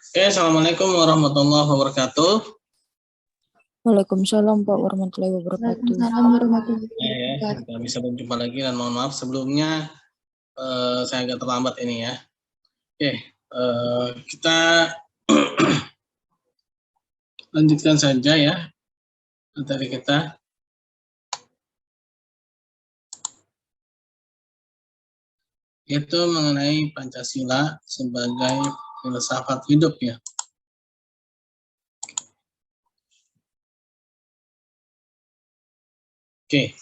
Oke, Assalamualaikum warahmatullahi wabarakatuh. Waalaikumsalam Pak warahmatullahi wabarakatuh. Waalaikumsalam warahmatullahi Ya, wabarakatuh. kita bisa berjumpa lagi dan mohon maaf sebelumnya saya agak terlambat ini ya. Oke, kita lanjutkan saja ya materi kita. Yaitu mengenai Pancasila sebagai filsafat hidup ya. Oke.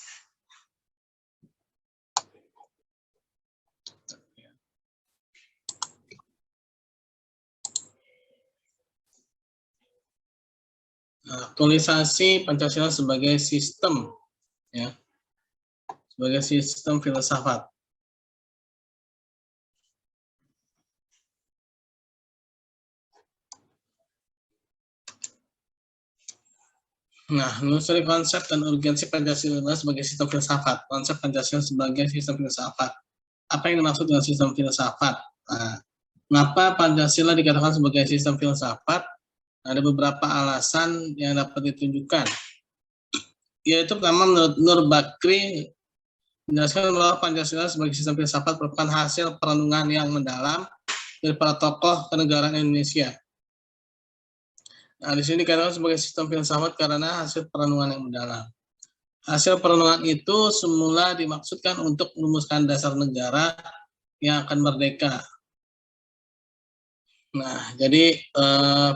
Nah, aktualisasi Pancasila sebagai sistem ya. Sebagai sistem filsafat. Nah, menelusuri konsep dan urgensi Pancasila sebagai sistem filsafat. Konsep Pancasila sebagai sistem filsafat. Apa yang dimaksud dengan sistem filsafat? Nah, mengapa Pancasila dikatakan sebagai sistem filsafat? Ada beberapa alasan yang dapat ditunjukkan. Yaitu pertama, menurut Nur Bakri menjelaskan bahwa Pancasila sebagai sistem filsafat merupakan hasil perenungan yang mendalam dari para tokoh kenegaraan Indonesia. Nah, di sini dikatakan sebagai sistem filsafat karena hasil perenungan yang mendalam. Hasil perenungan itu semula dimaksudkan untuk merumuskan dasar negara yang akan merdeka. Nah, jadi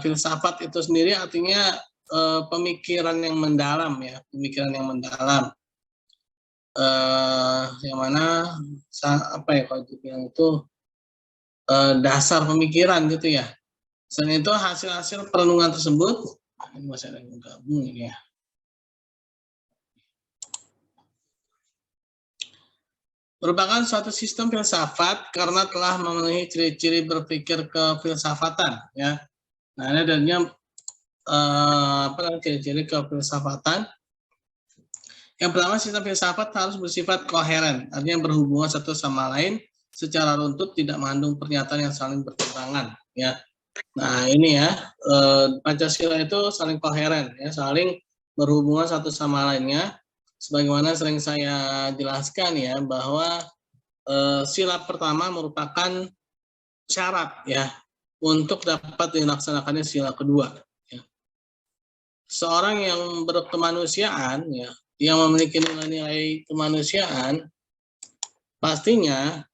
filsafat itu sendiri artinya pemikiran yang mendalam ya, pemikiran yang mendalam. Yang mana apa ya kalau dibilang itu dasar pemikiran gitu ya. Selain itu hasil-hasil perenungan tersebut, ini masih ada yang gabung ini ya. Merupakan suatu sistem filsafat karena telah memenuhi ciri-ciri berpikir kefilsafatan ya. Nah, ini adanya ciri-ciri kefilsafatan. Yang pertama, sistem filsafat harus bersifat koheren, artinya berhubungan satu sama lain secara runtut, tidak mengandung pernyataan yang saling bertentangan ya. Nah, ini ya, Pancasila itu saling koheren ya, saling berhubungan satu sama lainnya. Sebagaimana sering saya jelaskan ya, bahwa sila pertama merupakan syarat ya untuk dapat dilaksanakannya sila kedua. Ya. Seorang yang berkemanusiaan ya, yang memiliki nilai-nilai kemanusiaan, pastinya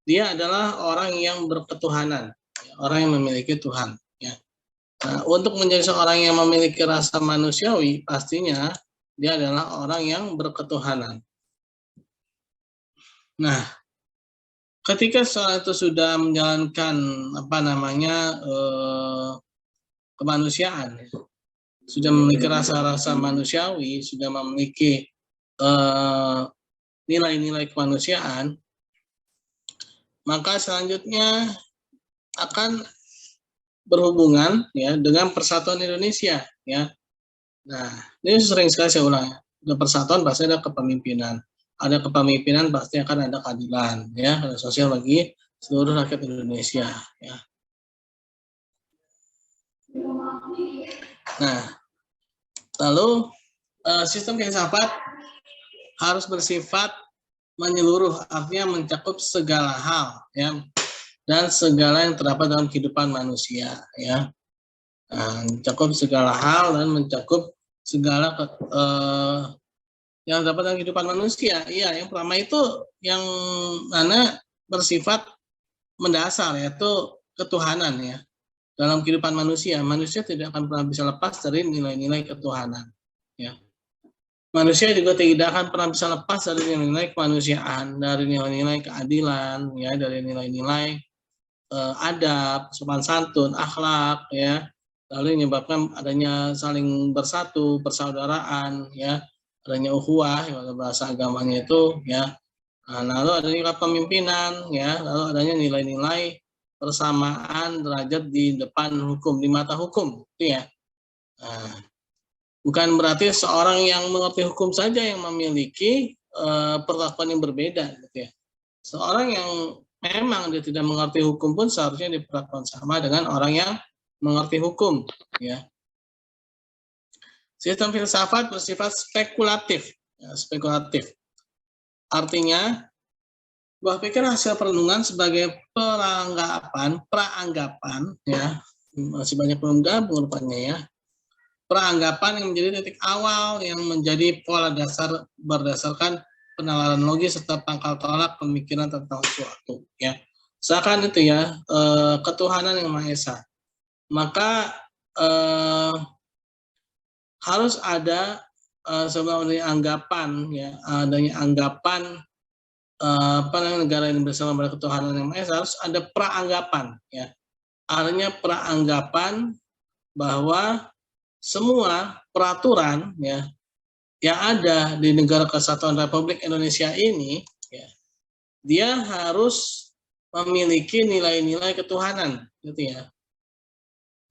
dia adalah orang yang berketuhanan, ya, orang yang memiliki Tuhan. Ya. Nah, untuk menjadi seorang yang memiliki rasa manusiawi, pastinya dia adalah orang yang berketuhanan. Nah, ketika seorang itu sudah menjalankan kemanusiaan, sudah memiliki rasa-rasa manusiawi, sudah memiliki nilai-nilai kemanusiaan, maka selanjutnya akan berhubungan ya dengan persatuan Indonesia ya. Nah, ini sering sekali saya ulang. Ada persatuan pasti ada kepemimpinan. Ada kepemimpinan pasti akan ada keadilan ya, ada sosial bagi seluruh rakyat Indonesia ya. Nah, lalu sistem filsafat harus bersifat menyeluruh, artinya mencakup segala hal ya, dan segala yang terdapat dalam kehidupan manusia ya. Nah, mencakup segala hal dan mencakup segala yang terdapat dalam kehidupan manusia. Iya, yang pertama itu yang mana bersifat mendasar, yaitu ketuhanan ya. Dalam kehidupan manusia, manusia tidak akan pernah bisa lepas dari nilai-nilai ketuhanan ya. Manusia juga tidak akan pernah bisa lepas dari nilai-nilai kemanusiaan, dari nilai-nilai keadilan ya, dari nilai-nilai adab, sopan santun, akhlak ya. Lalu menyebabkan adanya saling bersatu, persaudaraan ya, adanya ukhuwah ya, bahasa agamanya itu ya. Nah, lalu adanya kepemimpinan ya, lalu adanya nilai-nilai persamaan derajat di depan hukum, di mata hukum itu ya. Nah, bukan berarti seorang yang mengerti hukum saja yang memiliki perlakuan yang berbeda gitu ya. Seorang yang memang dia tidak mengerti hukum pun seharusnya diperlakukan sama dengan orang yang mengerti hukum, ya. Sistem filsafat bersifat spekulatif, ya, spekulatif. Artinya buah pikir hasil perenungan sebagai praanggapan, ya, masih banyak belum gabung rupanya ya. Peranggapan yang menjadi titik awal yang menjadi pola dasar berdasarkan penalaran logis serta pangkal tolak pemikiran tentang suatu, ya. Seakan itu ya, ketuhanan yang Maha Esa. Maka harus ada sebenarnya anggapan, ya, adanya anggapan negara ini bersama pada ketuhanan yang Maha Esa, harus ada praanggapan, ya. Artinya praanggapan bahwa semua peraturan, ya, yang ada di Negara Kesatuan Republik Indonesia ini, ya, dia harus memiliki nilai-nilai ketuhanan, gitu ya.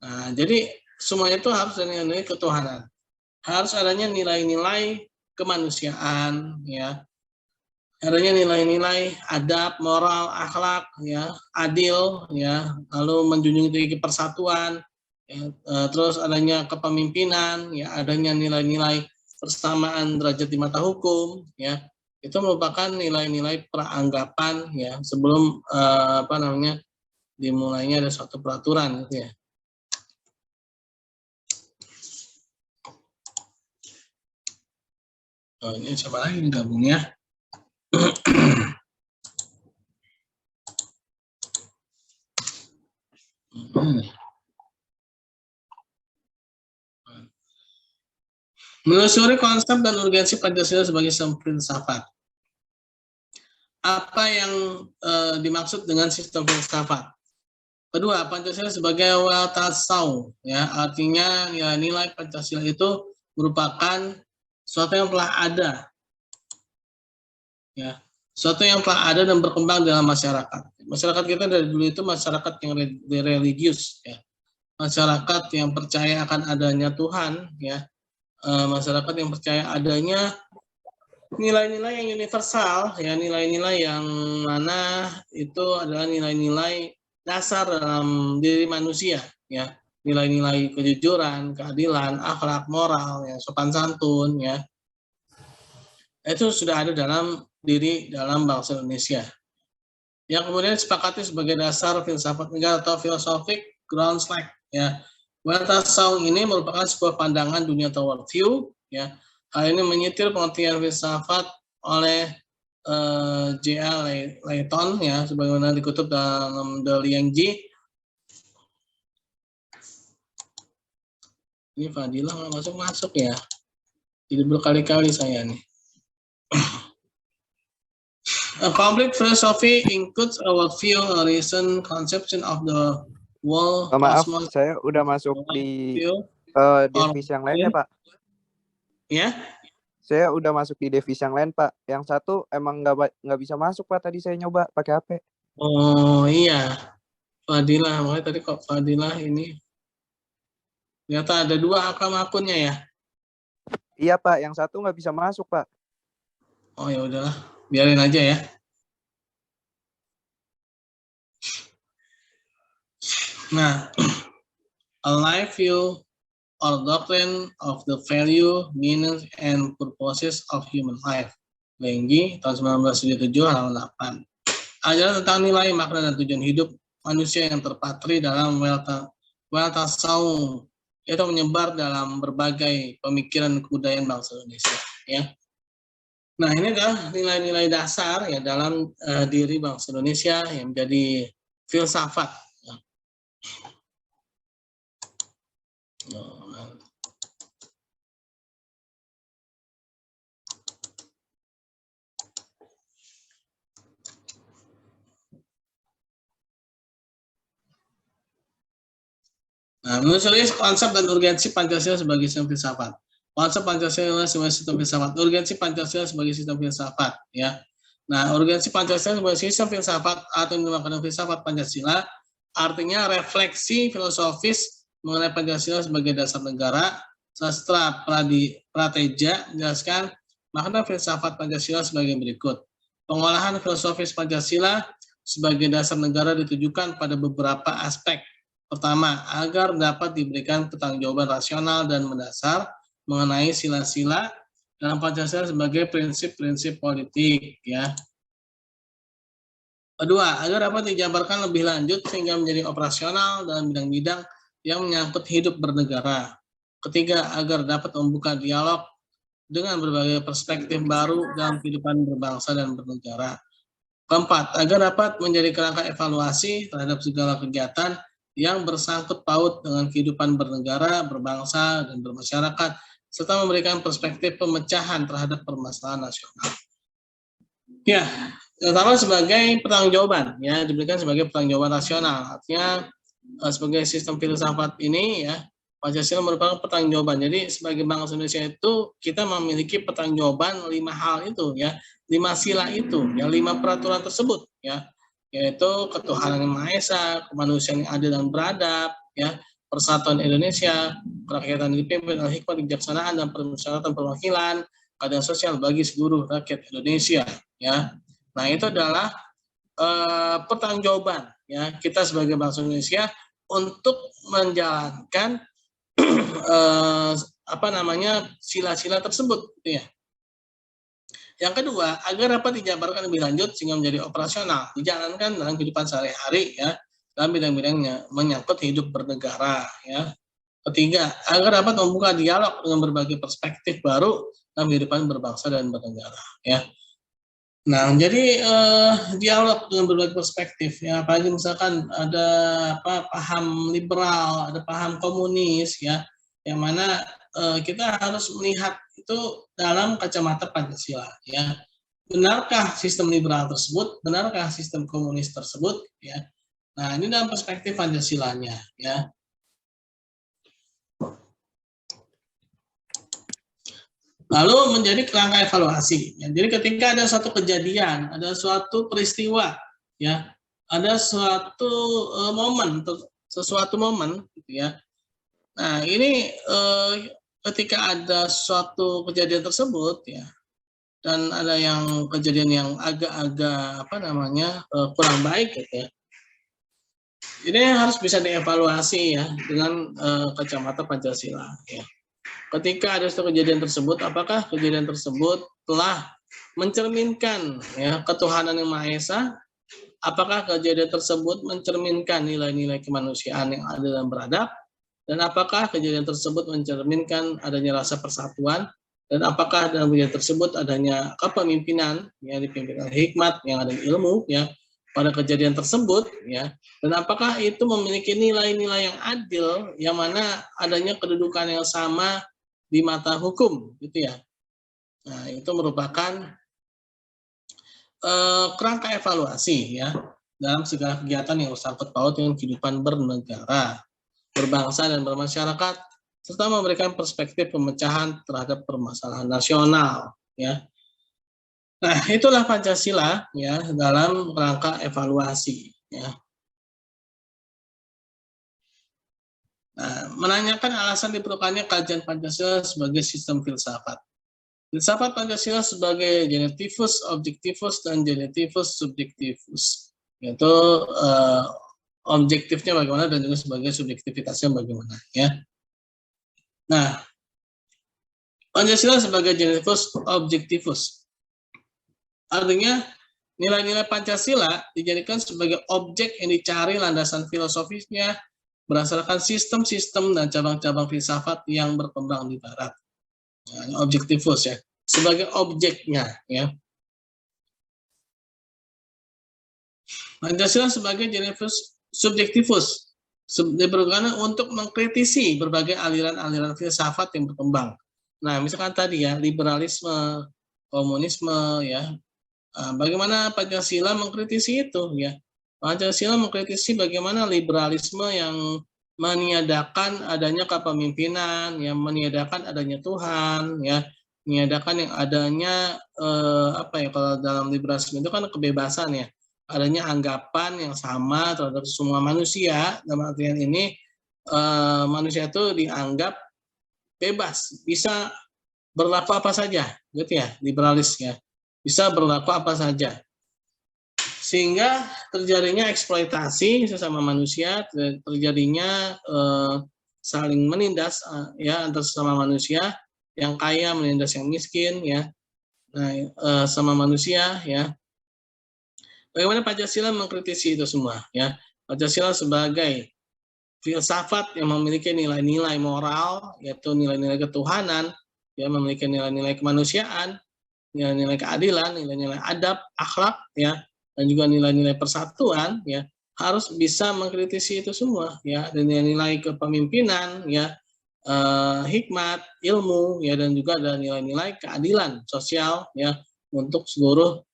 Nah, jadi semuanya itu harus ada nilai ketuhanan, harus adanya nilai-nilai kemanusiaan, ya, adanya nilai-nilai adab, moral, akhlak, ya, adil, ya, lalu menjunjung tinggi persatuan, ya, terus adanya kepemimpinan, ya, adanya nilai-nilai persamaan derajat di mata hukum, ya, itu merupakan nilai-nilai praanggapan, ya, sebelum dimulainya ada suatu peraturan, gitu ya. Oh, ini coba lagi gabung ya. Menelusuri konsep dan urgensi Pancasila sebagai sistem filsafat. Apa yang dimaksud dengan sistem filsafat? Kedua, Pancasila sebagai weltanschauung, ya, artinya nilai-nilai Pancasila itu merupakan sesuatu yang telah ada, ya, sesuatu yang telah ada dan berkembang dalam masyarakat. Masyarakat kita dari dulu itu masyarakat yang religius, ya, masyarakat yang percaya akan adanya Tuhan, ya, masyarakat yang percaya adanya nilai-nilai yang universal, ya, nilai-nilai yang mana itu adalah nilai-nilai dasar dalam diri manusia, ya, nilai-nilai kejujuran, keadilan, akhlak, moral, ya, sopan santun, ya, itu sudah ada dalam diri dalam bangsa Indonesia. Yang kemudian disepakati sebagai dasar filsafat negara atau philosophic ground slack, ya. Weltanschauung ini merupakan sebuah pandangan dunia atau worldview, ya. Hal ini menyetir pengertian filsafat oleh J.A. Layton, ya, sebagaimana dikutip dalam The Liang Ji. Ini Fadilah nggak masuk ya. Jadi berkali-kali saya nih. A complete philosophy includes a worldview, a reason, conception of the world, Maaf, cosmos, saya udah masuk di divisi yang lain ya, Pak. Ya? Saya udah masuk di divisi yang lain, Pak. Yang satu emang nggak bisa masuk, Pak. Tadi saya nyoba pakai HP. Oh iya, Fadilah. Makanya tadi kok Fadilah ini. Ternyata ada 2 akunnya ya? Iya, Pak. Yang satu nggak bisa masuk, Pak. Oh ya udahlah, biarin aja ya. Nah, a life view or doctrine of the value, meaning, and purposes of human life. Lenggi, tahun 1977, halaman 8. Ajaran tentang nilai, makna, dan tujuan hidup manusia yang terpatri dalam weltanschauung itu menyebar dalam berbagai pemikiran kebudayaan bangsa Indonesia, ya. Nah, ini adalah nilai-nilai dasar ya dalam diri bangsa Indonesia yang menjadi filsafat. Nah, menelusuri konsep dan urgensi Pancasila sebagai sistem filsafat. Konsep Pancasila sebagai sistem filsafat, urgensi Pancasila sebagai sistem filsafat, ya. Nah, urgensi Pancasila sebagai sistem filsafat atau dinamakan filsafat Pancasila artinya refleksi filosofis mengenai Pancasila sebagai dasar negara. Sastra Prateja menjelaskan makna filsafat Pancasila sebagai berikut. Pengolahan filosofis Pancasila sebagai dasar negara ditujukan pada beberapa aspek. Pertama, agar dapat diberikan pertanggungjawaban rasional dan mendasar mengenai sila-sila dalam Pancasila sebagai prinsip-prinsip politik, ya. Kedua, agar dapat dijabarkan lebih lanjut sehingga menjadi operasional dalam bidang-bidang yang menyangkut hidup bernegara. Ketiga, agar dapat membuka dialog dengan berbagai perspektif baru dalam kehidupan berbangsa dan bernegara. Keempat, agar dapat menjadi kerangka evaluasi terhadap segala kegiatan yang bersangkut paut dengan kehidupan bernegara, berbangsa, dan bermasyarakat, serta memberikan perspektif pemecahan terhadap permasalahan nasional. Ya, terutama sebagai pertanggungjawaban, ya, diberikan sebagai pertanggungjawaban rasional. Artinya sebagai sistem filsafat ini, ya, Pancasila merupakan pertanggungjawaban. Jadi sebagai bangsa Indonesia itu kita memiliki pertanggungjawaban 5 hal itu, ya, 5 sila itu, yang 5 peraturan tersebut, ya, yaitu ketuhanan yang Maha Esa, kemanusiaan yang adil dan beradab, ya, persatuan Indonesia, kerakyatan yang dipimpin oleh hikmat, kebijaksanaan, dan permusyawaratan perwakilan, keadilan sosial bagi seluruh rakyat Indonesia, ya. Nah, itu adalah pertanggungjawaban, ya, kita sebagai bangsa Indonesia untuk menjalankan sila-sila tersebut, gitu ya. Yang kedua, agar dapat dijabarkan lebih lanjut sehingga menjadi operasional, dijalankan dalam kehidupan sehari-hari, ya, dalam bidang-bidangnya menyangkut hidup bernegara, ya. Ketiga, agar dapat membuka dialog dengan berbagai perspektif baru dalam kehidupan berbangsa dan bernegara, ya. Nah, jadi dialog dengan berbagai perspektif, ya, apalagi misalkan ada paham liberal, ada paham komunis, ya, yang mana kita harus melihat itu dalam kacamata Pancasila, ya. Benarkah sistem liberal tersebut? Benarkah sistem komunis tersebut? Ya. Nah, ini dalam perspektif Pancasilanya, ya. Lalu menjadi kerangka evaluasi. Ya, jadi ketika ada suatu kejadian, ada suatu peristiwa, ya, ada suatu momen, sesuatu momen, gitu ya. Nah, ini ketika ada suatu kejadian tersebut, ya, dan ada yang kejadian yang agak-agak kurang baik, gitu ya. Ini harus bisa dievaluasi, ya, dengan kacamata Pancasila, ya. Ketika ada suatu kejadian tersebut, apakah kejadian tersebut telah mencerminkan, ya, ketuhanan yang Maha Esa? Apakah kejadian tersebut mencerminkan nilai-nilai kemanusiaan yang adil dan beradab? Dan apakah kejadian tersebut mencerminkan adanya rasa persatuan? Dan apakah dalam kejadian tersebut adanya kepemimpinan yang dipimpin oleh hikmat, yang ada ilmu, ya, pada kejadian tersebut, ya, dan apakah itu memiliki nilai-nilai yang adil, yang mana adanya kedudukan yang sama di mata hukum, gitu ya. Nah, itu merupakan kerangka evaluasi, ya, dalam segala kegiatan yang bersangkut paut dengan kehidupan bernegara, berbangsa dan bermasyarakat, serta memberikan perspektif pemecahan terhadap permasalahan nasional, ya. Nah, itulah Pancasila, ya, dalam rangka evaluasi, ya. Nah, menanyakan alasan diperlukannya kajian Pancasila sebagai sistem filsafat. Filsafat Pancasila sebagai genetivus objektivus dan genetivus subjektivus, yaitu objektifnya bagaimana dan juga sebagai subjektivitasnya bagaimana, ya. Nah, Pancasila sebagai genetivus objektivus, artinya nilai-nilai Pancasila dijadikan sebagai objek yang dicari landasan filosofisnya berdasarkan sistem-sistem dan cabang-cabang filsafat yang berkembang di Barat. Nah, objektivus, ya, sebagai objeknya, ya. Pancasila sebagai genetivus subjektivus diperlukan untuk mengkritisi berbagai aliran-aliran filsafat yang berkembang. Nah, misalkan tadi, ya, liberalisme, komunisme, ya. Bagaimana Pancasila mengkritisi itu, ya. Pancasila mengkritisi bagaimana liberalisme yang meniadakan adanya kepemimpinan, yang meniadakan adanya Tuhan, ya, meniadakan yang adanya kalau dalam liberalisme itu kan kebebasan, ya, adanya anggapan yang sama terhadap semua manusia. Dalam artian ini manusia itu dianggap bebas, bisa berlaku apa saja, gitu ya, liberalis, ya, bisa berlaku apa saja. sehingga terjadinya eksploitasi sesama manusia, terjadinya saling menindas ya antar sesama manusia, yang kaya menindas yang miskin ya. Nah, sama manusia ya. Bagaimana Pancasila mengkritisi itu semua ya. Pancasila sebagai filsafat yang memiliki nilai-nilai moral, yaitu nilai-nilai ketuhanan, ya, memiliki nilai-nilai kemanusiaan, nilai-nilai keadilan, nilai-nilai adab, akhlak, ya, dan juga nilai-nilai persatuan, ya, harus bisa mengkritisi itu semua, ya, dan nilai-nilai kepemimpinan, ya, hikmat, ilmu, ya, dan juga ada nilai-nilai keadilan sosial, ya, untuk seluruh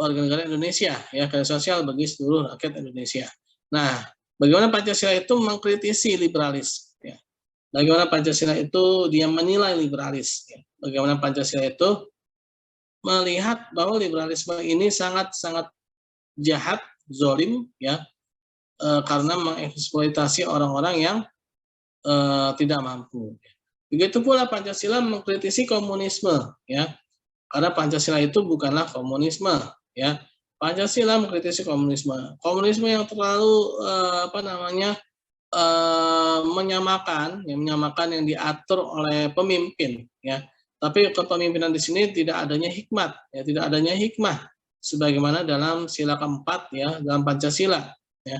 warga negara Indonesia, ya, keadilan sosial bagi seluruh rakyat Indonesia. Nah, bagaimana Pancasila itu mengkritisi liberalis, ya. Bagaimana Pancasila itu dia menilai liberalis, ya. Bagaimana Pancasila itu melihat bahwa liberalisme ini sangat-sangat jahat, zolim, ya, karena mengeksploitasi orang-orang yang tidak mampu. Begitu pula Pancasila mengkritisi komunisme, ya, karena Pancasila itu bukanlah komunisme, ya. Pancasila mengkritisi komunisme, komunisme yang terlalu menyamakan yang diatur oleh pemimpin, ya. Tapi kepemimpinan di sini tidak adanya hikmat, ya, tidak adanya hikmah, sebagaimana dalam sila keempat, ya, dalam Pancasila, ya.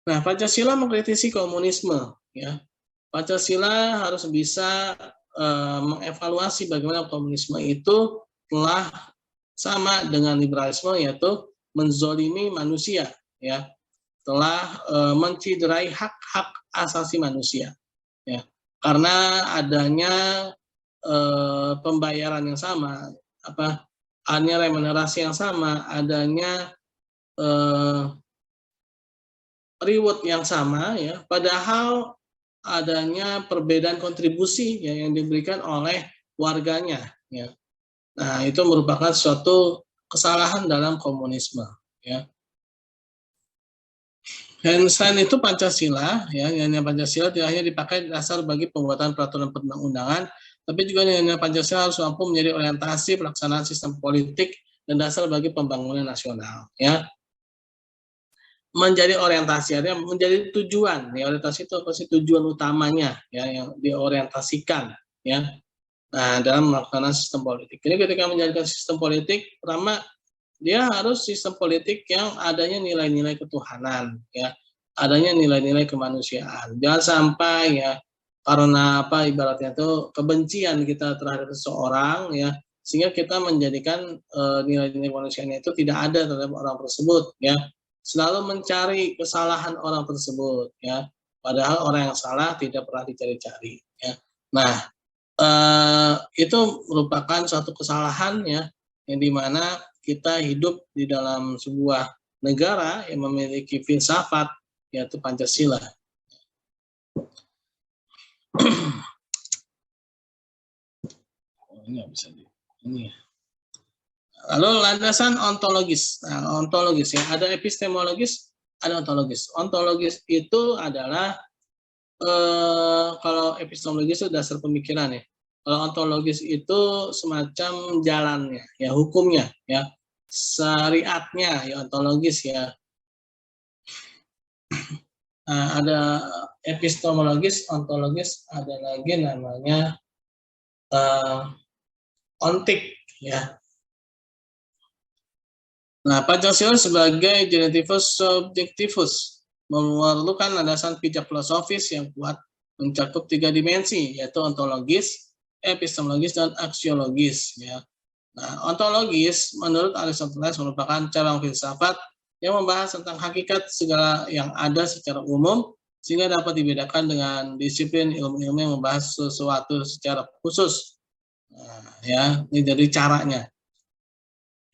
Nah, Pancasila mengkritisi komunisme, ya. Pancasila harus bisa mengevaluasi bagaimana komunisme itu telah sama dengan liberalisme, yaitu menzolimi manusia, ya, telah menciderai hak-hak asasi manusia, ya, karena adanya pembayaran yang sama, adanya remunerasi yang sama, adanya reward yang sama, ya, padahal adanya perbedaan kontribusi, ya, yang diberikan oleh warganya, ya. Nah, itu merupakan suatu kesalahan dalam komunisme, ya. Dan selain itu Pancasila, ya, nilai Pancasila tidak hanya dipakai dasar bagi pembuatan peraturan perundang-undangan, tapi juga nilai Pancasila harus mampu menjadi orientasi pelaksanaan sistem politik dan dasar bagi pembangunan nasional, ya. Menjadi orientasi, artinya menjadi tujuan, ya, orientasi itu pasti tujuan utamanya, ya, yang diorientasikan, ya. Nah, dalam melaksanakan sistem politik. Jadi ketika menjalankan sistem politik, pertama dia harus sistem politik yang adanya nilai-nilai ketuhanan, ya, adanya nilai-nilai kemanusiaan. Jangan sampai, ya, karena ibaratnya itu kebencian kita terhadap seseorang, ya, sehingga kita menjadikan nilai-nilai kemanusiaan itu tidak ada terhadap orang tersebut, ya. Selalu mencari kesalahan orang tersebut, ya, padahal orang yang salah tidak pernah dicari-cari, ya. Nah, itu merupakan suatu kesalahan, ya, yang dimana kita hidup di dalam sebuah negara yang memiliki filsafat, yaitu Pancasila. Ini nggak bisa ini. Lalu landasan ontologis. Nah, ontologis, ya, ada epistemologis, ada ontologis. Ontologis itu adalah kalau epistemologis itu dasar pemikiran, ya. Kalau ontologis itu semacam jalannya, ya, hukumnya, ya, syariatnya, ya, ontologis, ya. Nah, ada epistemologis, ontologis, ada lagi namanya ontik, ya. Nah, Pancasila sebagai genetivus subjektivus memerlukan landasan pijak filosofis yang kuat mencakup 3 dimensi, yaitu ontologis, epistemologis, dan aksiologis, ya. Nah, ontologis menurut Aristoteles merupakan cabang filsafat yang membahas tentang hakikat segala yang ada secara umum, sehingga dapat dibedakan dengan disiplin ilmu-ilmu yang membahas sesuatu secara khusus. Nah, ya, ini dari caranya.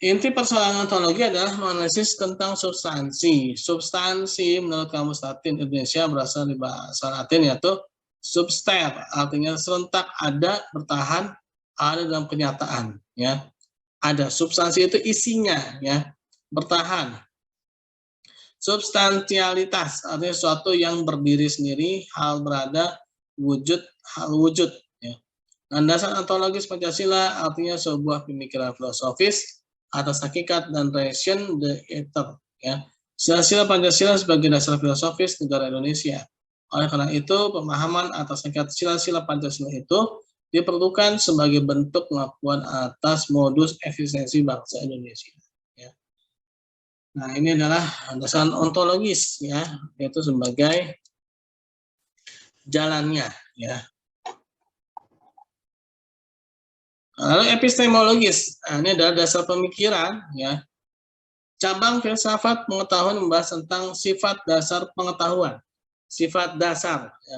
Inti persoalan ontologi adalah menganalisis tentang substansi. Substansi menurut Kamus Latin Indonesia berasal dari bahasa Latin, yaitu subster, artinya serentak, ada, bertahan, ada dalam kenyataan, ya. Ada substansi itu isinya, ya, bertahan. Substansialitas artinya sesuatu yang berdiri sendiri, hal berada, wujud, hal wujud, ya. Landasan ontologis Pancasila artinya sebuah pemikiran filosofis atas hakikat dan ration the ether, ya. Sila-sila Pancasila sebagai dasar filosofis negara Indonesia. Oleh karena itu, pemahaman atas hakikat sila-sila Pancasila itu diperlukan sebagai bentuk pengakuan atas modus eksistensi bangsa Indonesia. Ya. Nah, ini adalah landasan ontologis, ya, yaitu sebagai jalannya, ya. Lalu epistemologis, nah, ini adalah dasar pemikiran, ya. Cabang filsafat pengetahuan membahas tentang sifat dasar pengetahuan, sifat dasar, ya,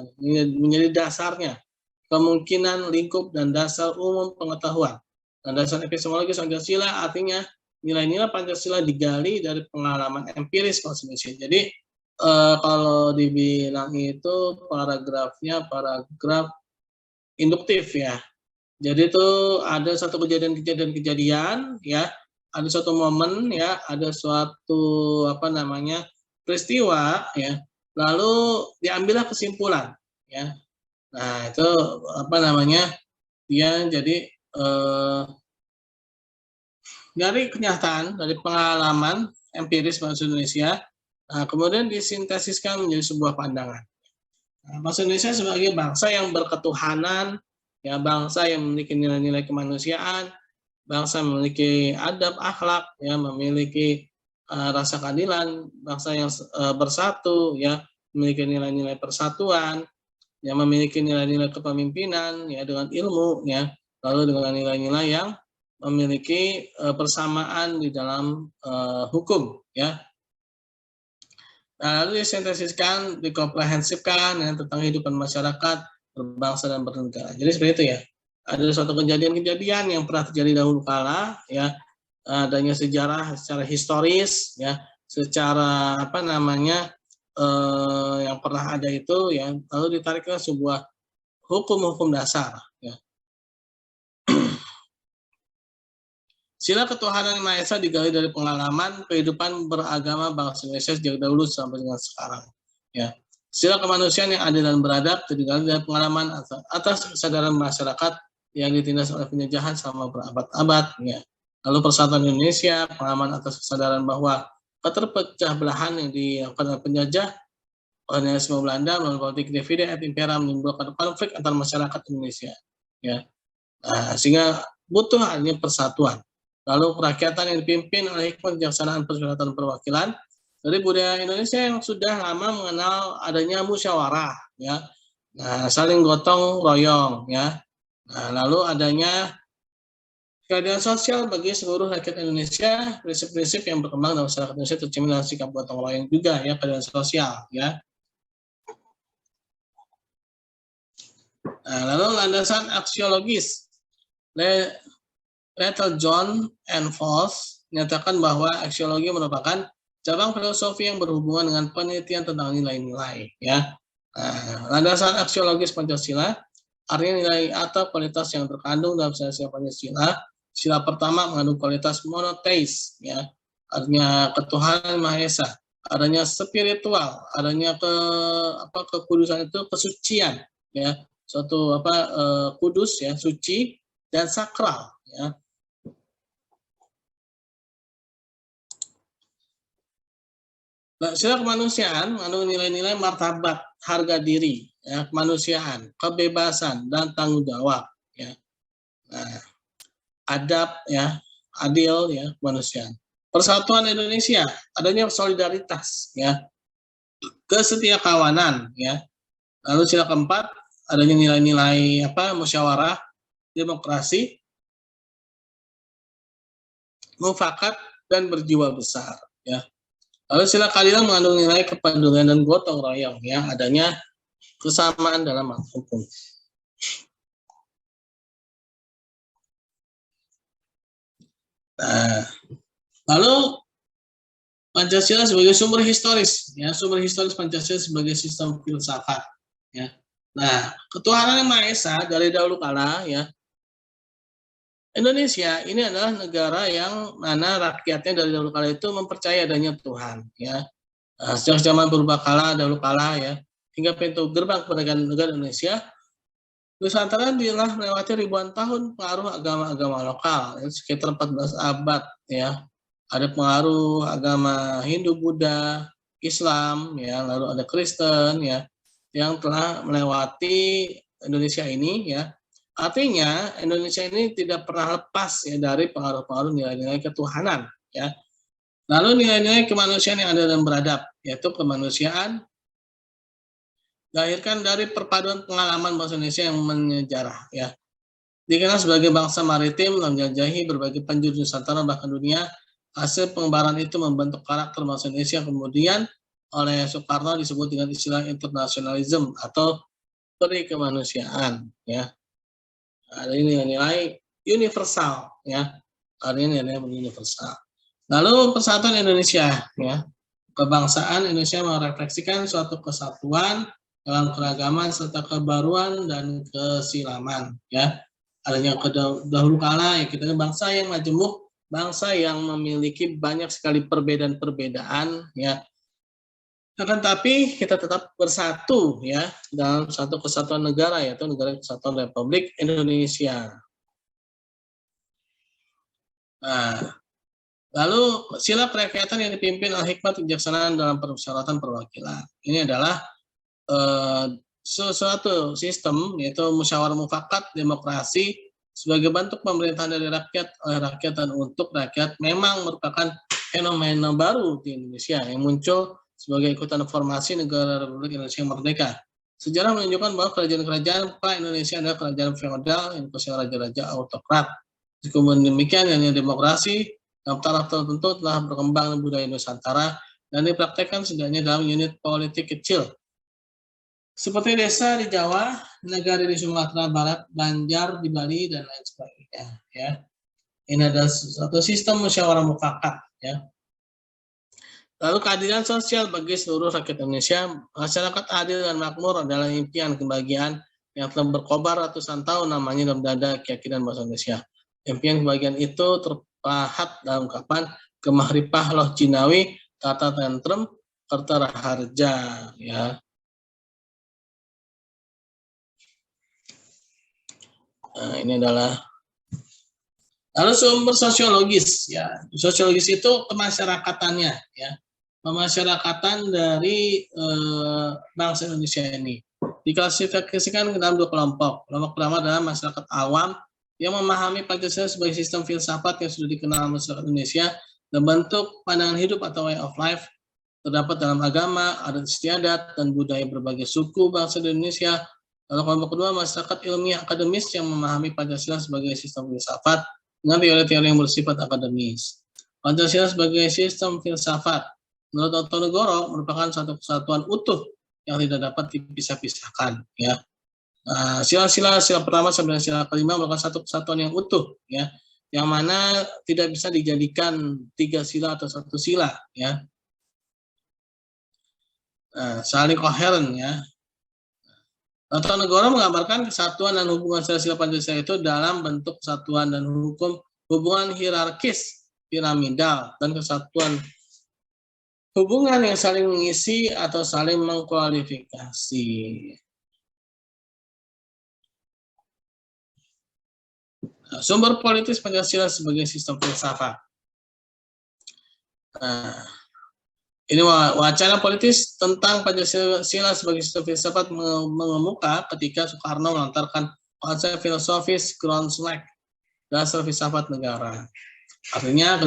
menjadi dasarnya, kemungkinan lingkup dan dasar umum pengetahuan. Landasan epistemologis Pancasila artinya nilai-nilai Pancasila digali dari pengalaman empiris bangsa Indonesia. Jadi kalau dibilang itu paragrafnya paragraf induktif, ya. Jadi itu ada satu kejadian, ya, ada suatu momen, ya, ada suatu peristiwa, ya, lalu diambillah kesimpulan, ya. Nah itu dia jadi dari kenyataan, dari pengalaman empiris bangsa Indonesia, nah, kemudian disintesiskan menjadi sebuah pandangan. Nah, bangsa Indonesia sebagai bangsa yang berketuhanan, ya, bangsa yang memiliki nilai-nilai kemanusiaan, bangsa yang memiliki adab akhlak, ya, memiliki rasa keadilan, bangsa yang bersatu, ya, memiliki nilai-nilai persatuan, yang memiliki nilai-nilai kepemimpinan, ya, dengan ilmu, ya, lalu dengan nilai-nilai yang memiliki persamaan di dalam hukum, ya. Nah, lalu disintesiskan, dikomprehensifkan, ya, tentang kehidupan masyarakat berbangsa dan bernegara. Jadi seperti itu, ya. Ada suatu kejadian-kejadian yang pernah terjadi dahulu kala, ya, adanya sejarah secara historis, ya, secara yang pernah ada itu, ya, lalu ditariklah sebuah hukum-hukum dasar, ya. Sila ketuhanan yang Maha Esa digali dari pengalaman kehidupan beragama bangsa Indonesia sejak dahulu sampai dengan sekarang, ya. Sila kemanusiaan yang adil dan beradab digali dari pengalaman atas kesadaran masyarakat yang ditindas oleh penjajahan selama berabad-abad, ya. Lalu persatuan Indonesia, pengalaman atas kesadaran bahwa keterpecah belahan yang dilakukan oleh penjajah kolonialisme Belanda melalui politik divide et impera menimbulkan konflik antar masyarakat Indonesia, ya. Nah, sehingga butuh adanya persatuan. Lalu kerakyatan yang dipimpin oleh hikmat kejaksanaan perserikatan perwakilan dari budaya Indonesia yang sudah lama mengenal adanya musyawarah, ya. Nah, saling gotong royong, ya. Nah, lalu adanya keadilan sosial bagi seluruh rakyat Indonesia, prinsip-prinsip yang berkembang dalam masyarakat Indonesia tercermin dalam sikap gotong royong juga, ya, keadilan sosial, ya. Nah, lalu landasan aksiologis. Littlejohn and Foss menyatakan bahwa aksiologi merupakan cabang filosofi yang berhubungan dengan penelitian tentang nilai-nilai, ya. Nah, landasan aksiologis Pancasila artinya nilai atau kualitas yang terkandung dalam sila-sila Pancasila. Sila pertama mengandung kualitas monoteis, ya, artinya ketuhanan Maha Esa, adanya spiritual, adanya kekudusan itu kesucian, ya, suatu kudus, ya, suci dan sakral, ya. Nah, sila kemanusiaan mengandung nilai-nilai martabat, harga diri, ya, kemanusiaan, kebebasan dan tanggung jawab, ya. Nah, adab, ya, adil, ya, kemanusiaan. Persatuan Indonesia, adanya solidaritas, ya, kesetiakawanan, ya. Lalu sila keempat adanya nilai-nilai musyawarah, demokrasi, mufakat dan berjiwa besar, ya. Lalu sila keadilan mengandung nilai kepedulian dan gotong royong, ya, adanya kesamaan dalam hukum. Nah, lalu Pancasila sebagai sumber historis, ya, sumber historis Pancasila sebagai sistem filsafat, ya. Nah, ketuhanan yang Maha Esa dari dahulu kala, ya, Indonesia ini adalah negara yang mana rakyatnya dari dahulu kala itu mempercayai adanya Tuhan, ya. Sejak zaman purbakala dahulu kala, ya, hingga pintu gerbang kemerdekaan negara Indonesia Nusantara telah melewati ribuan tahun pengaruh agama-agama lokal, sekitar 14 abad ya. Ada pengaruh agama Hindu, Buddha, Islam ya, lalu ada Kristen ya yang telah melewati Indonesia ini ya. Artinya Indonesia ini tidak pernah lepas ya dari pengaruh-pengaruh nilai-nilai ketuhanan ya. Lalu nilai-nilai kemanusiaan yang adil dan beradab, yaitu kemanusiaan dilahirkan dari perpaduan pengalaman bangsa Indonesia yang menyejarah ya. Dikenal sebagai bangsa maritim, menjelajahi berbagai penjuru Nusantara bahkan dunia. Hasil pengembaraan itu membentuk karakter bangsa Indonesia, kemudian oleh Soekarno disebut dengan istilah internasionalisme atau peri kemanusiaan ya. Ada nilai-nilai universal ya. Artinya nilai universal. Lalu persatuan Indonesia ya. Kebangsaan Indonesia merefleksikan suatu kesatuan dalam keragaman serta kebaruan dan kesilaman ya. Adanya dahulu kala ya, kita bangsa yang majemuk, bangsa yang memiliki banyak sekali perbedaan-perbedaan ya. Akan tapi kita tetap bersatu ya dalam satu kesatuan negara, yaitu Negara Kesatuan Republik Indonesia. Nah, lalu sila kerakyatan yang dipimpin oleh hikmat kebijaksanaan dalam permusyawaratan perwakilan. Ini adalah suatu sistem, yaitu musyawarah mufakat demokrasi sebagai bentuk pemerintahan dari rakyat oleh rakyat dan untuk rakyat, memang merupakan fenomena baru di Indonesia yang muncul sebagai ikutan formasi negara Republik Indonesia yang merdeka. Sejarah menunjukkan bahwa kerajaan-kerajaan pra-Indonesia adalah kerajaan feodal yang dikuasai raja-raja autokrat. Kemudian demikian, yang demokrasi dalam taraf tertentu telah berkembang budaya Nusantara dan dipraktekkan setidaknya dalam unit politik kecil. Seperti desa di Jawa, negara di Sumatera Barat, Banjar di Bali, dan lain sebagainya. Ya. Ini adalah suatu sistem musyawarah mufakat. Ya. Lalu keadilan sosial bagi seluruh rakyat Indonesia, masyarakat adil dan makmur adalah impian kebahagiaan yang telah berkobar ratusan tahun namanya dalam dada keyakinan bangsa Indonesia. Impian kebahagiaan itu terpahat dalam ungkapan Kemahripah Loh Jinawi, Tata Tentrem, Kerta Raharja. Ya. Nah, ini adalah lalu sumber sosiologis ya. Sosiologis itu kemasyarakatannya ya. Pemasyarakatan dari bangsa Indonesia ini diklasifikasikan ke dalam dua kelompok. Kelompok pertama adalah masyarakat awam yang memahami Pancasila sebagai sistem filsafat yang sudah dikenal masyarakat Indonesia dan bentuk pandangan hidup atau way of life terdapat dalam agama, adat istiadat, dan budaya berbagai suku bangsa di Indonesia. Lalu kelompok kedua, masyarakat ilmiah akademis yang memahami Pancasila sebagai sistem filsafat dengan teori-teori yang bersifat akademis. Pancasila sebagai sistem filsafat menurut Ottonegoro merupakan satu kesatuan utuh yang tidak dapat dipisah-pisahkan. Ya. Sila pertama sampai sila kelima merupakan satu kesatuan yang utuh, ya, yang mana tidak bisa dijadikan 3 sila atau 1 sila. Ya. Saling koheren ya. Ottonegoro menggambarkan kesatuan dan hubungan sila Pancasila itu dalam bentuk kesatuan dan hubungan hierarkis, piramidal, dan kesatuan hubungan yang saling mengisi atau saling mengkualifikasi. Sumber politis Pancasila sebagai sistem filsafat. Ini wacana politis tentang Pancasila sebagai sistem filsafat mengemuka ketika Soekarno melontarkan konsep filosofis Groundslack, dasar filsafat negara. Artinya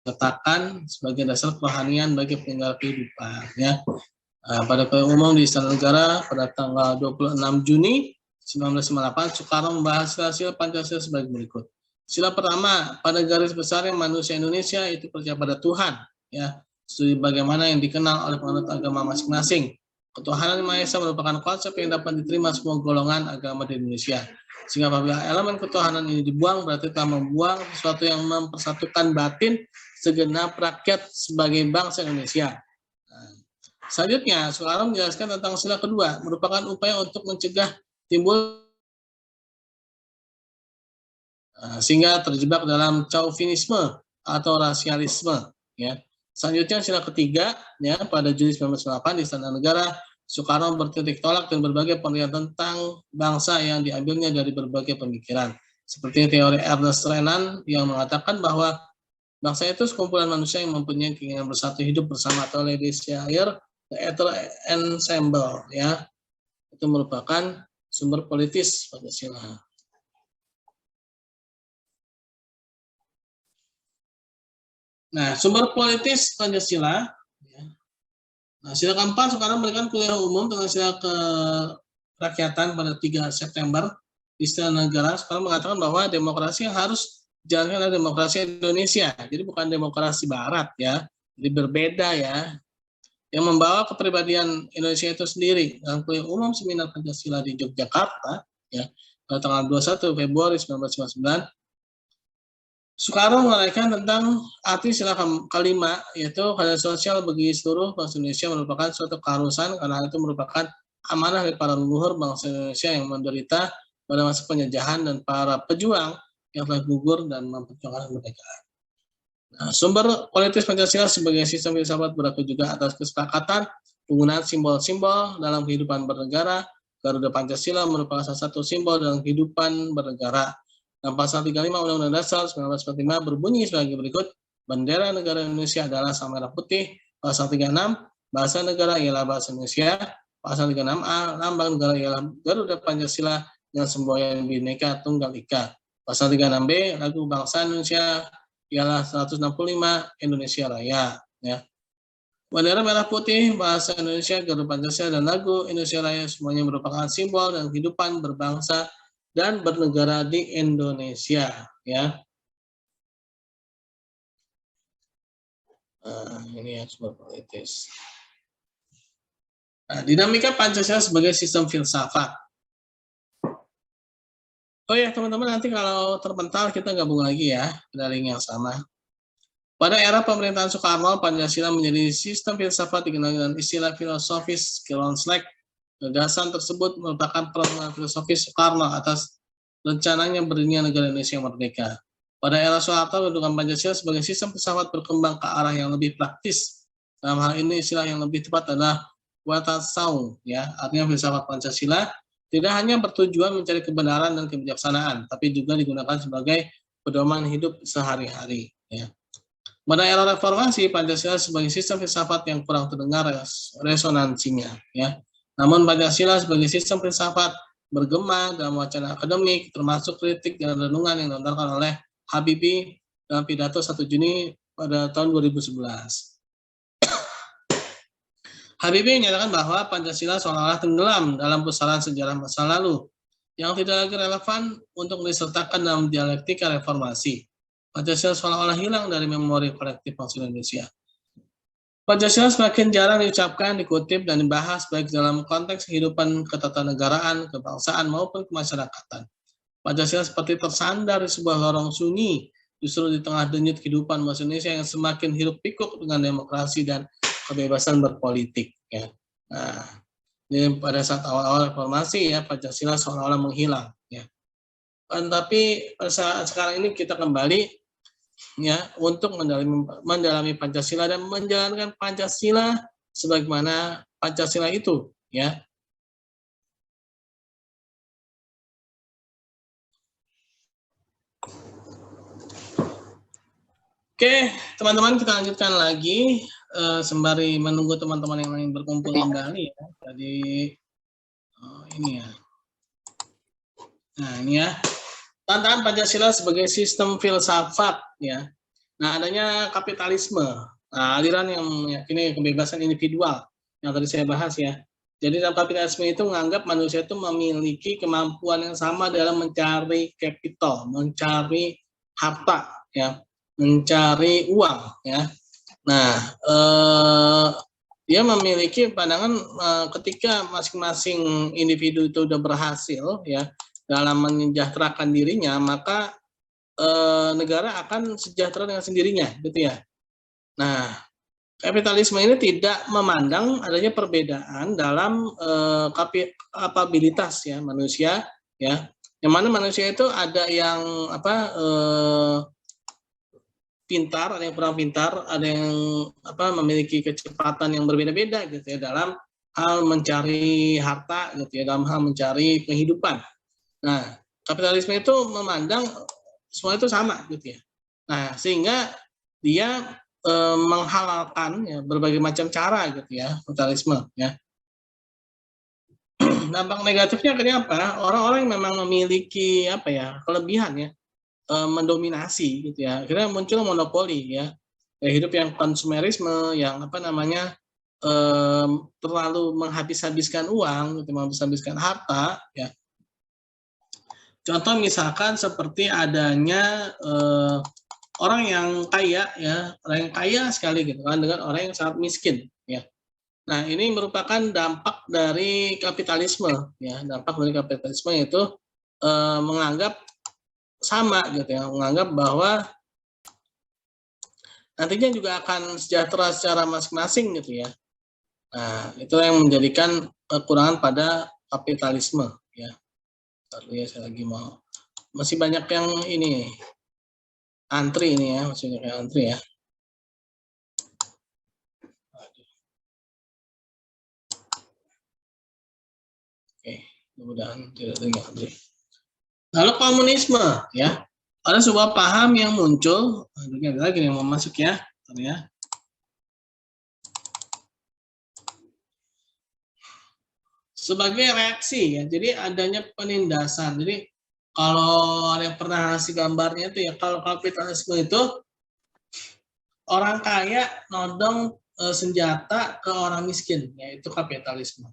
letakkan sebagai dasar kerohanian bagi penyelenggara kehidupan. Ya. Pada umum di Istana Negara pada tanggal 26 Juni 1998, Soekarno membahas sila Pancasila sebagai berikut. Sila pertama, pada garis besarnya manusia Indonesia itu percaya pada Tuhan. Ya. Studi bagaimana yang dikenal oleh penganut agama masing-masing. Ketuhanan Yang Maha Esa merupakan konsep yang dapat diterima semua golongan agama di Indonesia. Sehingga apabila elemen ketuhanan ini dibuang, berarti telah membuang sesuatu yang mempersatukan batin segenap rakyat sebagai bangsa Indonesia. Selanjutnya, Soekarno menjelaskan tentang sila kedua, merupakan upaya untuk mencegah timbul sehingga terjebak dalam chauvinisme atau rasialisme. Ya. Selanjutnya sila ketiga, ya, pada Juli 1998 di Istana Negara, Soekarno bertitik tolak dan berbagai pernyataan tentang bangsa yang diambilnya dari berbagai pemikiran. Seperti teori Ernest Renan yang mengatakan bahwa bangsa itu sekumpulan manusia yang mempunyai keinginan bersatu hidup bersama atau Desire the Ether Ensemble, ya. Itu merupakan sumber politis Pancasila. Nah, sumber politis Pancasila. Nah, sila keempat sekarang memberikan kuliah umum dengan sila kerakyatan pada 3 September. Istilah negara sekarang mengatakan bahwa demokrasi yang harus dijalankan adalah demokrasi Indonesia. Jadi bukan demokrasi Barat, ya. Jadi berbeda, ya. Yang membawa kepribadian Indonesia itu sendiri. Dalam kuliah umum seminar Pancasila di Yogyakarta, ya, pada tanggal 21 Februari 1999, Soekarno menguraikan tentang arti sila kelima, yaitu keadilan sosial bagi seluruh bangsa Indonesia merupakan suatu keharusan karena itu merupakan amanah dari para leluhur bangsa Indonesia yang menderita pada masa penjajahan dan para pejuang yang telah gugur dan memperjuangkan kemerdekaan. Nah, sumber politis Pancasila sebagai sistem filsafat berlaku juga atas kesepakatan penggunaan simbol-simbol dalam kehidupan bernegara. Garuda Pancasila merupakan salah satu simbol dalam kehidupan bernegara. Dan pasal 35 Undang-Undang Dasar 1945 berbunyi sebagai berikut, bendera negara Indonesia adalah sang merah putih. Pasal 36, bahasa negara ialah bahasa Indonesia. Pasal 36A, lambang negara ialah Garuda Pancasila dengan semboyan Bhinneka Tunggal Ika. Pasal 36B, lagu bangsa Indonesia ialah 165 Indonesia Raya. Ya. Bendera merah putih, bahasa Indonesia, Garuda Pancasila, dan lagu Indonesia Raya semuanya merupakan simbol dan kehidupan berbangsa dan bernegara di Indonesia, ya. Ini yang sumber politis. Nah, dinamika Pancasila sebagai sistem filsafat. Oh ya teman-teman, nanti kalau terpental kita gabung lagi ya dari yang sama. Pada era pemerintahan Soekarno, Pancasila menjadi sistem filsafat dikenal dengan istilah filosofis Kilonslek. Gagasan tersebut merupakan perkembangan filosofis Soekarno atas rencananya berdirinya negara Indonesia yang merdeka. Pada era Soeharto, kedudukan Pancasila sebagai sistem filsafat berkembang ke arah yang lebih praktis. Dalam hal ini istilah yang lebih tepat adalah Watasaung, ya, artinya filsafat Pancasila tidak hanya bertujuan mencari kebenaran dan kebijaksanaan, tapi juga digunakan sebagai pedoman hidup sehari-hari. Ya. Pada era reformasi, Pancasila sebagai sistem filsafat yang kurang terdengar resonansinya. Ya. Namun Pancasila sebagai sistem filsafat bergema dalam wacana akademik, termasuk kritik dan renungan yang dilontarkan oleh Habibie dalam pidato 1 Juni pada tahun 2011. Habibie menyatakan bahwa Pancasila seolah-olah tenggelam dalam pusaran sejarah masa lalu yang tidak lagi relevan untuk disertakan dalam dialektika reformasi. Pancasila seolah-olah hilang dari memori kolektif bangsa Indonesia. Pancasila semakin jarang diucapkan, dikutip, dan dibahas baik dalam konteks kehidupan ketatanegaraan, kebangsaan, maupun kemasyarakatan. Pancasila seperti tersandar di sebuah lorong sunyi, justru di tengah denyut kehidupan bangsa Indonesia yang semakin hiruk pikuk dengan demokrasi dan kebebasan berpolitik. Ya. Nah, ini pada saat awal-awal reformasi ya Pancasila seolah-olah menghilang. Ya. Tapi pada saat sekarang ini kita kembali ya untuk mendalami Pancasila dan menjalankan Pancasila sebagaimana Pancasila itu ya. Oke, teman-teman kita lanjutkan lagi sembari menunggu teman-teman yang lain berkumpul kembali ya. Jadi ini ya. Nah, ini ya. Tantangan Pancasila sebagai sistem filsafat ya. Nah, adanya kapitalisme, aliran yang meyakini kebebasan individual yang tadi saya bahas ya. Jadi dalam kapitalisme itu menganggap manusia itu memiliki kemampuan yang sama dalam mencari capital, mencari harta ya, mencari uang ya. Nah, dia memiliki pandangan ketika masing-masing individu itu sudah berhasil ya dalam menyejahterakan dirinya, maka negara akan sejahtera dengan sendirinya, gitu ya. Nah, kapitalisme ini tidak memandang adanya perbedaan dalam kapabilitas ya manusia, ya. Yang mana manusia itu ada yang pintar, ada yang kurang pintar, ada yang memiliki kecepatan yang berbeda-beda, gitu ya, dalam hal mencari harta gitu ya, dalam hal mencari kehidupan. Nah, kapitalisme itu memandang semua itu sama gitu ya. Nah, sehingga dia menghalalkan ya, berbagai macam cara gitu ya, kapitalisme ya. Dampak negatifnya kenapa? Orang-orang yang memang memiliki apa ya, kelebihan ya, mendominasi gitu ya. Akhirnya muncul monopoli ya. Gaya hidup yang konsumerisme, yang apa namanya, terlalu menghabis-habiskan uang, gitu, menghabis-habiskan harta ya. Contoh misalkan seperti adanya orang yang kaya ya, orang yang kaya sekali gitu kan dengan orang yang sangat miskin ya. Nah, ini merupakan dampak dari kapitalisme ya, dampak dari kapitalisme yaitu menganggap sama gitu ya, menganggap bahwa nantinya juga akan sejahtera secara masing-masing gitu ya. Nah, itu yang menjadikan kekurangan pada kapitalisme ya. Lalu ya, saya lagi mau, masih banyak yang ini antri ini ya, masih banyak yang antri ya. Oke, mudah-mudahan tidak antri. Lalu komunisme ya, ada sebuah paham yang muncul, ada lagi yang mau masuk ya, ya. Sebagai reaksi ya, jadi adanya penindasan. Jadi kalau ada yang pernah ngasih gambarnya itu ya, kalau kapitalisme itu orang kaya nodong senjata ke orang miskin, yaitu kapitalisme.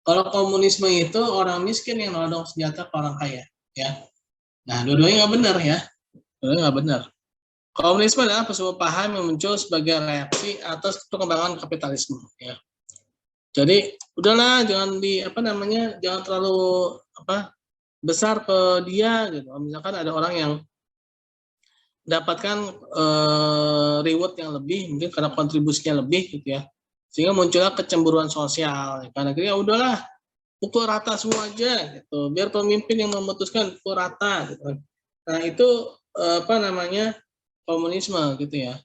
Kalau komunisme itu orang miskin yang nodong senjata ke orang kaya, ya. Nah, dua-duanya nggak benar ya, dua-duanya nggak benar. Komunisme adalah sebuah paham yang muncul sebagai reaksi atas perkembangan kapitalisme, ya. Jadi udahlah, jangan jangan terlalu besar ke dia gitu. Misalkan ada orang yang dapatkan reward yang lebih, mungkin karena kontribusinya lebih gitu ya, sehingga muncullah kecemburuan sosial. Karena akhirnya udahlah, pukul rata semua aja gitu, biar pemimpin yang memutuskan, pukul rata gitu. Nah, itu komunisme gitu ya.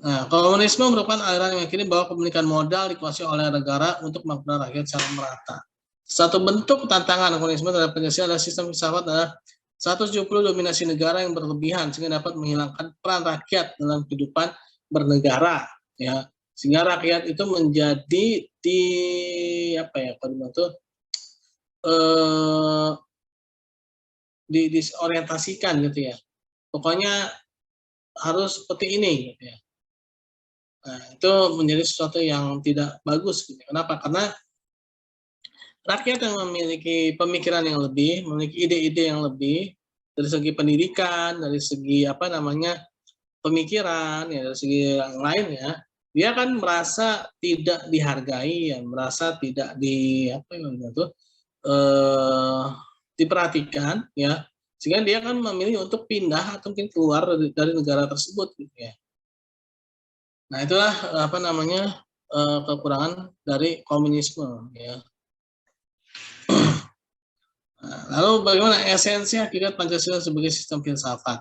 Nah, komunisme merupakan aliran yang meyakini bahwa kepemilikan modal dikuasai oleh negara untuk makmur rakyat secara merata. Satu bentuk tantangan komunisme terhadap Pancasila adalah sistem filsafat adalah 170 dominasi negara yang berlebihan sehingga dapat menghilangkan peran rakyat dalam kehidupan bernegara ya, sehingga rakyat itu menjadi disorientasikan gitu ya, pokoknya harus seperti ini gitu ya. Nah, itu menjadi sesuatu yang tidak bagus gitu. Kenapa? Karena rakyat yang memiliki pemikiran yang lebih, memiliki ide-ide yang lebih dari segi pendidikan, dari segi pemikiran, ya dari segi yang lainnya, dia kan merasa tidak dihargai, ya merasa tidak diperhatikan, ya, sehingga dia kan memilih untuk pindah atau mungkin keluar dari negara tersebut, gitu ya. Nah, itulah kekurangan dari komunisme, ya. Nah, lalu bagaimana esensi hakikat Pancasila sebagai sistem filsafat?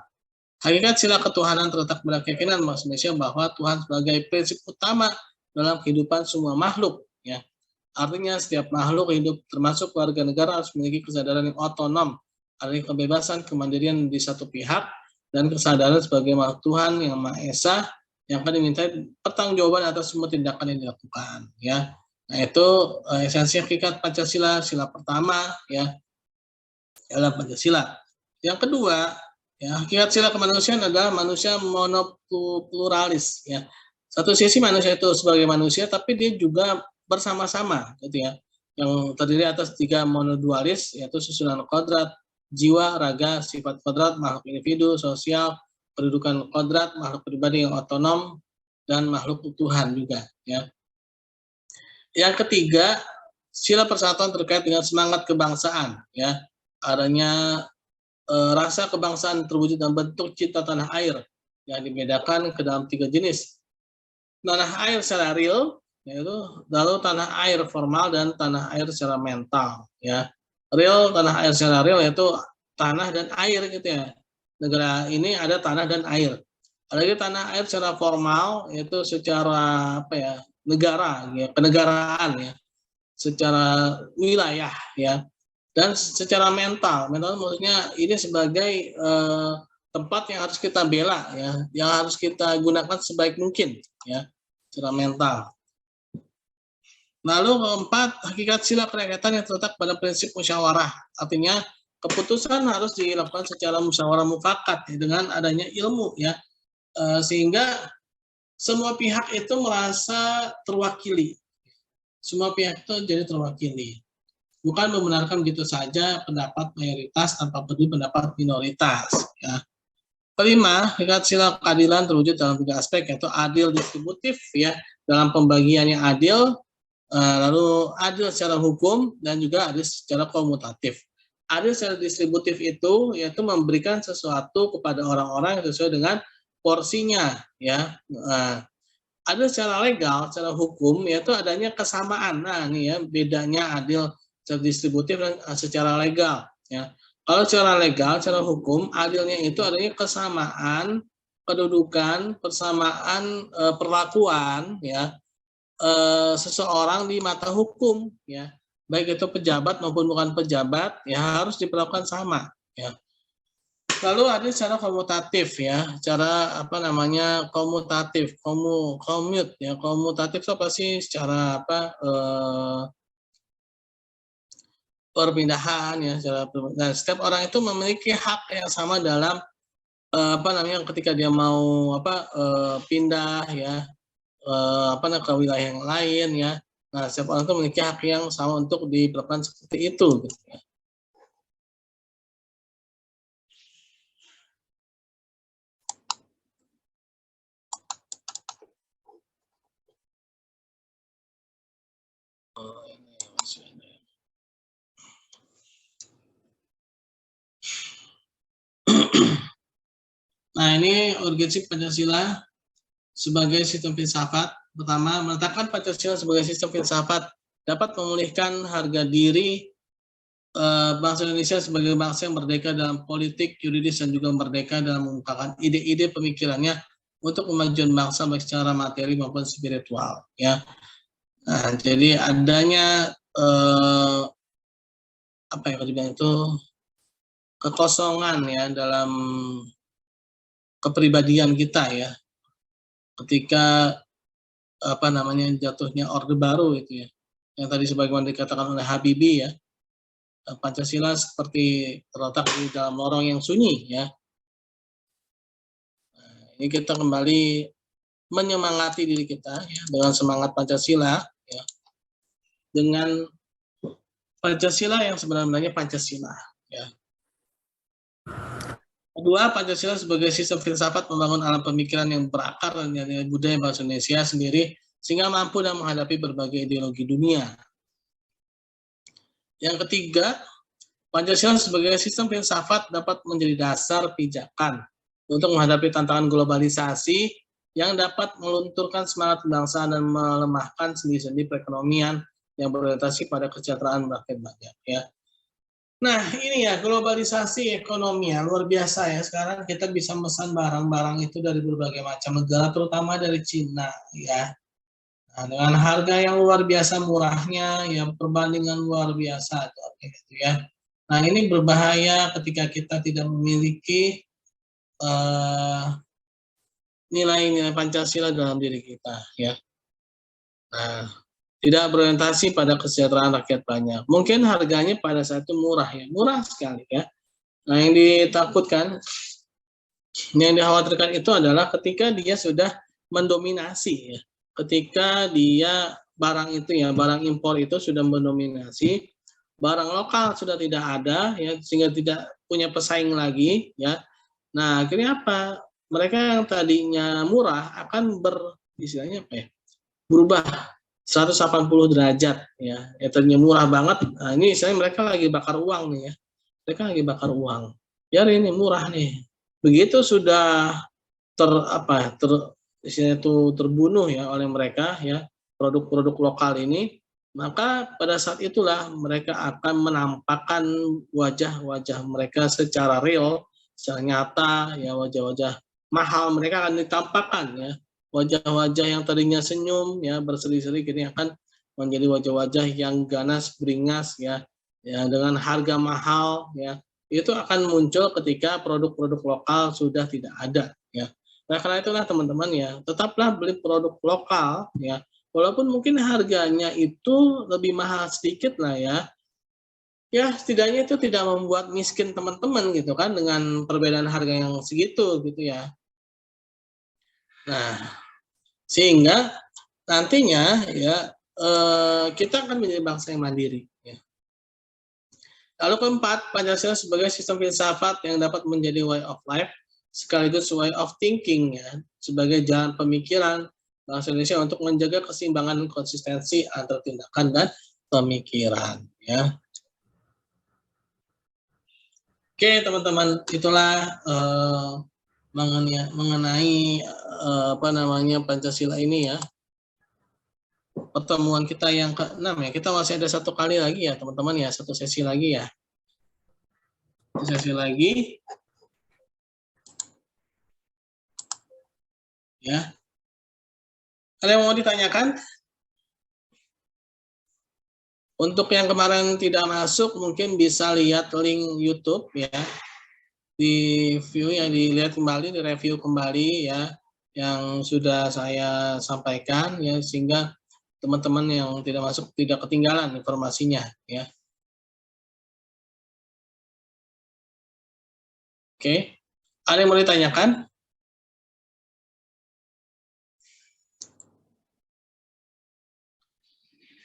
Hakikat sila ketuhanan terletak pada keyakinan manusia bahwa Tuhan sebagai prinsip utama dalam kehidupan semua makhluk. Ya. Artinya setiap makhluk hidup termasuk warga negara harus memiliki kesadaran yang otonom, adanya kebebasan, kemandirian di satu pihak, dan kesadaran sebagai makhluk Tuhan yang Maha Esa yang akan diminta pertanggungjawaban atas semua tindakan yang dilakukan. Ya. Nah, itu esensi hakikat Pancasila, sila pertama ya dalam Pancasila. Yang kedua, ya, hakikat sila kemanusiaan adalah manusia monopluralis ya. Satu sisi manusia itu sebagai manusia, tapi dia juga bersama-sama gitu ya, yang terdiri atas 3 monodualis, yaitu susunan kodrat, jiwa, raga, sifat kodrat, makhluk individu, sosial, kedudukan kodrat, makhluk pribadi yang otonom, dan makhluk Tuhan juga ya. Yang ketiga, sila persatuan terkait dengan semangat kebangsaan ya, adanya rasa kebangsaan terwujud dalam bentuk cinta tanah air yang dibedakan ke dalam 3 jenis. Tanah air secara real, yaitu lalu tanah air formal dan tanah air secara mental ya. Real, tanah air secara real yaitu tanah dan air gitu ya. Negara ini ada tanah dan air. Ada lagi tanah air secara formal yaitu secara negara ya, kenegaraan ya. secara wilayah ya, dan secara mental maksudnya ini sebagai tempat yang harus kita bela ya, yang harus kita gunakan sebaik mungkin ya, secara mental. Lalu keempat, hakikat sila kerakyatan yang terletak pada prinsip musyawarah, artinya keputusan harus dilakukan secara musyawarah mufakat ya, dengan adanya ilmu ya, sehingga semua pihak itu merasa terwakili, semua pihak itu jadi terwakili, bukan membenarkan begitu saja pendapat mayoritas tanpa peduli pendapat minoritas ya. Kelima, hakikat sila keadilan terwujud dalam 3 aspek, yaitu adil distributif ya, dalam pembagian yang adil, lalu adil secara hukum, dan juga adil secara komutatif. Adil secara distributif itu yaitu memberikan sesuatu kepada orang-orang yang sesuai dengan porsinya ya. Adil secara legal, secara hukum, yaitu adanya kesamaan. Nah ini ya bedanya adil secara distributif dan secara legal ya. Kalau secara legal, secara hukum, adilnya itu adanya kesamaan kedudukan, persamaan perlakuan ya, seseorang di mata hukum ya, baik itu pejabat maupun bukan pejabat ya, harus diperlakukan sama ya. Lalu adil secara komutatif ya, cara apa namanya komutatif, komut ya, komutatif itu apa sih, secara apa perpindahan ya, dan setiap orang itu memiliki hak yang sama dalam apa namanya ketika dia mau pindah ya, ke wilayah yang lain ya. Nah, setiap orang itu memiliki hak yang sama untuk diperlakukan seperti itu gitu ya. Nah, ini urgensi Pancasila sebagai sistem filsafat. Pertama, menetapkan Pancasila sebagai sistem filsafat dapat memulihkan harga diri bangsa Indonesia sebagai bangsa yang merdeka dalam politik, yuridis, dan juga merdeka dalam mengungkapkan ide-ide pemikirannya untuk kemajuan bangsa baik secara materi maupun spiritual. Ya, nah, jadi adanya itu kekosongan ya dalam kepribadian kita ya, ketika jatuhnya Orde Baru itu ya, yang tadi sebagaimana dikatakan oleh Habibie ya, Pancasila seperti terletak di dalam lorong yang sunyi ya. Nah, ini kita kembali menyemangati diri kita ya, dengan semangat Pancasila ya, dengan Pancasila yang sebenarnya Pancasila ya. Kedua, Pancasila sebagai sistem filsafat membangun alam pemikiran yang berakar dan budaya bangsa Indonesia sendiri sehingga mampu dan menghadapi berbagai ideologi dunia. Yang ketiga, Pancasila sebagai sistem filsafat dapat menjadi dasar pijakan untuk menghadapi tantangan globalisasi yang dapat melunturkan semangat kebangsaan dan melemahkan sendi-sendi perekonomian yang berorientasi pada kesejahteraan rakyat banyak ya. Nah, ini ya globalisasi ekonomi ya, luar biasa ya. Sekarang kita bisa memesan barang-barang itu dari berbagai macam negara, terutama dari Cina ya. Nah, dengan harga yang luar biasa murahnya, yang perbandingan luar biasa gitu ya. Nah, ini berbahaya ketika kita tidak memiliki nilai-nilai Pancasila dalam diri kita ya. Nah, tidak berorientasi pada kesejahteraan rakyat banyak. Mungkin harganya pada saat itu murah ya, murah sekali ya. Nah, yang ditakutkan, yang dikhawatirkan itu adalah ketika dia sudah mendominasi ya. Ketika dia barang itu ya, barang impor itu sudah mendominasi, barang lokal sudah tidak ada ya, sehingga tidak punya pesaing lagi ya. Nah, akhirnya apa? Mereka yang tadinya murah akan berubah 180 derajat ya. Tadinya murah banget. Nah, ini misalnya mereka lagi bakar uang nih ya. Mereka lagi bakar uang. Ya ini murah nih. Begitu sudah terbunuh ya oleh mereka ya, produk-produk lokal ini, maka pada saat itulah mereka akan menampakkan wajah-wajah mereka secara real, secara nyata ya, wajah-wajah mahal mereka akan ditampakkan ya. Wajah-wajah yang tadinya senyum ya, berseri-seri kini akan menjadi wajah-wajah yang ganas, beringas ya dengan harga mahal ya. Itu akan muncul ketika produk-produk lokal sudah tidak ada ya. Nah, karena itulah teman-teman ya, tetaplah beli produk lokal ya. Walaupun mungkin harganya itu lebih mahal sedikit lah ya. Ya, setidaknya itu tidak membuat miskin teman-teman gitu kan dengan perbedaan harga yang segitu gitu ya. Nah, sehingga nantinya ya kita akan menjadi bangsa yang mandiri ya. Lalu keempat, Pancasila sebagai sistem filsafat yang dapat menjadi way of life sekaligus way of thinking ya, sebagai jalan pemikiran bangsa Indonesia untuk menjaga keseimbangan dan konsistensi antara tindakan dan pemikiran ya. Oke teman-teman, itulah mengenai Pancasila ini ya. Pertemuan kita yang ke-6 ya. Kita masih ada satu kali lagi ya teman-teman ya, satu sesi lagi ya. Sesi lagi. Ya. Ada yang mau ditanyakan? Untuk yang kemarin tidak masuk mungkin bisa lihat link YouTube ya. Di view yang dilihat kembali, di review kembali ya yang sudah saya sampaikan ya, sehingga teman-teman yang tidak masuk tidak ketinggalan informasinya ya. Oke. Ada yang mau ditanyakan?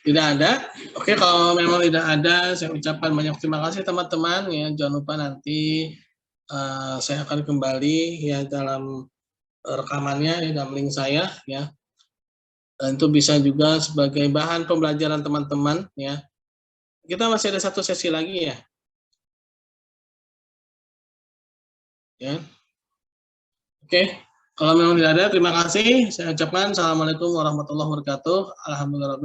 Tidak ada. Oke, kalau memang tidak ada, saya ucapkan banyak terima kasih teman-teman ya. Jangan lupa nanti saya akan kembali ya dalam rekamannya di dalam link saya ya. Dan itu bisa juga sebagai bahan pembelajaran teman-teman ya. Kita masih ada satu sesi lagi ya. Ya. Oke, kalau memang tidak ada, terima kasih. Saya ucapkan assalamualaikum warahmatullahi wabarakatuh. Alhamdulillah.